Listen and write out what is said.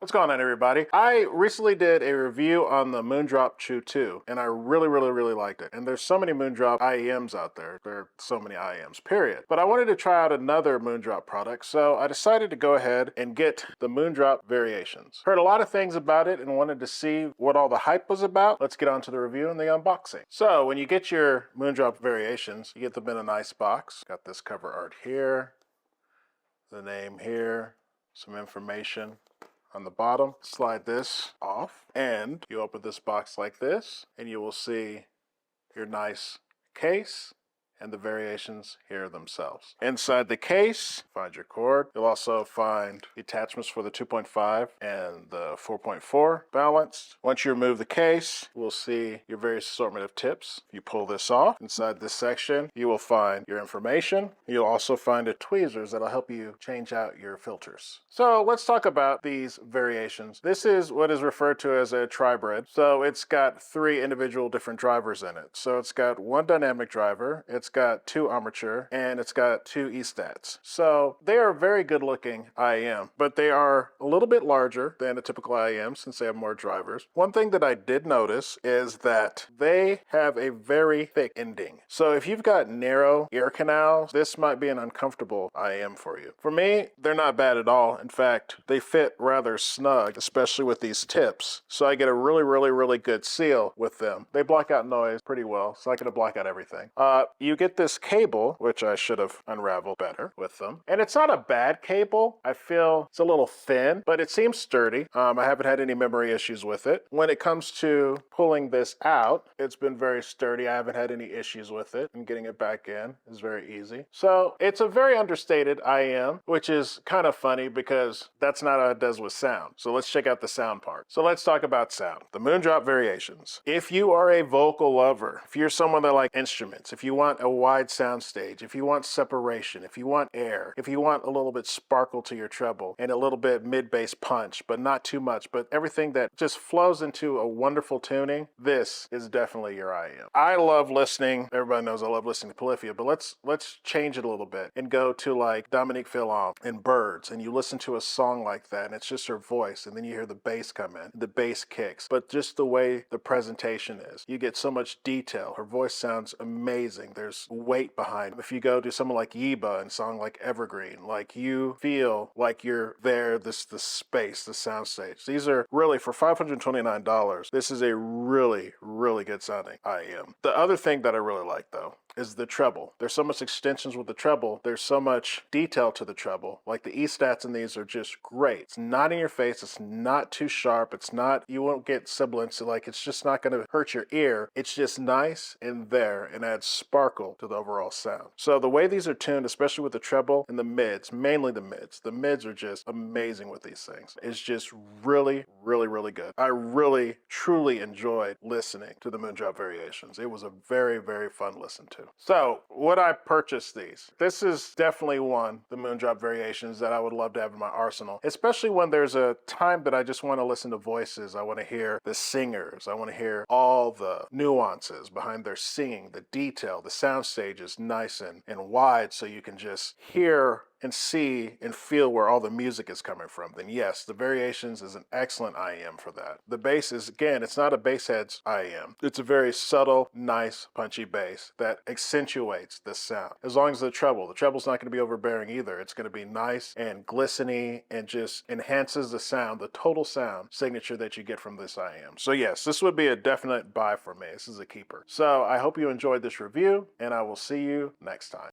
What's going on, everybody? I recently did a review on the Moondrop 2, and I really liked it. And there's so many Moondrop IEMs out there. There are so many IEMs, period. But I wanted to try out another Moondrop product, so I decided to go ahead and get the Moondrop Variations. Heard a lot of things about it and wanted to see what all the hype was about. Let's get on to the review and the unboxing. So when you get your Moondrop Variations, you get them in a nice box. Got this cover art here, the name here, some information on the bottom. Slide this off and you open this box like this and you will see your nice case and the variations here themselves. Inside the case, find your cord. You'll also find the attachments for the 2.5 and the 4.4 balanced. Once you remove the case, we'll see your various assortment of tips. You pull this off. Inside this section, you will find your information. You'll also find the tweezers that'll help you change out your filters. So let's talk about these variations. This is what is referred to as a tribrid. So it's got 3 individual different drivers in it. So it's got 1 dynamic driver, it's got 2 armature, and it's got 2 E-stats. So they are very good looking IEM, but they are a little bit larger than a typical IEM since they have more drivers. One thing that I did notice is that they have a very thick ending. So if you've got narrow ear canals, this might be an uncomfortable IEM for you. For me, they're not bad at all. In fact, they fit rather snug, especially with these tips. So I get a really good seal with them. They block out noise pretty well, so I can block out everything. You get this cable, which I should have unraveled better with them. And it's not a bad cable. I feel it's a little thin, but it seems sturdy. I haven't had any memory issues with it. When it comes to pulling this out, it's been very sturdy. I haven't had any issues with it, and getting it back in is very easy. So it's a very understated IEM, which is kind of funny because that's not how it does with sound. So let's check out the sound part. So let's talk about sound. The Moondrop Variations. If you are a vocal lover, if you're someone that likes instruments, if you want a wide sound stage, if you want separation, if you want air, if you want a little bit sparkle to your treble and a little bit mid-bass punch, but not too much, but everything that just flows into a wonderful tuning, this is definitely your IEM. I love listening, everybody knows I love listening to Polyphia, but let's change it a little bit and go to like Dominique Fillon and Birds, and you listen to a song like that and it's just her voice, and then you hear the bass come in, the bass kicks, but just the way the presentation is, you get so much detail. Her voice sounds amazing. There's weight behind it. If you go to someone like Yeba and a song like Evergreen, like you feel like you're there, the space, the soundstage. These are really, for $529, this is a really good sounding IEM. The other thing that I really like though is the treble. There's so much extensions with the treble. There's so much detail to the treble. Like the E-stats in these are just great. It's not in your face. It's not too sharp. It's not, you won't get sibilance. Like it's just not going to hurt your ear. It's just nice in there and adds sparkle to the overall sound. So the way these are tuned, especially with the treble and the mids, mainly the mids are just amazing with these things. It's just really good. I really, truly enjoyed listening to the Moondrop Variations. It was a very fun listen to. So would I purchase these? This is definitely one, the Moondrop Variations, that I would love to have in my arsenal, especially when there's a time that I just want to listen to voices. I want to hear the singers. I want to hear all the nuances behind their singing, the detail. The soundstage is nice and wide, so you can just hear and see and feel where all the music is coming from, then yes, the Variations is an excellent IEM for that. The bass is, again, it's not a bass head's IEM. It's a very subtle, nice, punchy bass that accentuates the sound. As long as the treble's not going to be overbearing either. It's going to be nice and glistening and just enhances the sound, the total sound signature that you get from this IEM. So yes, this would be a definite buy for me. This is a keeper. So I hope you enjoyed this review, and I will see you next time.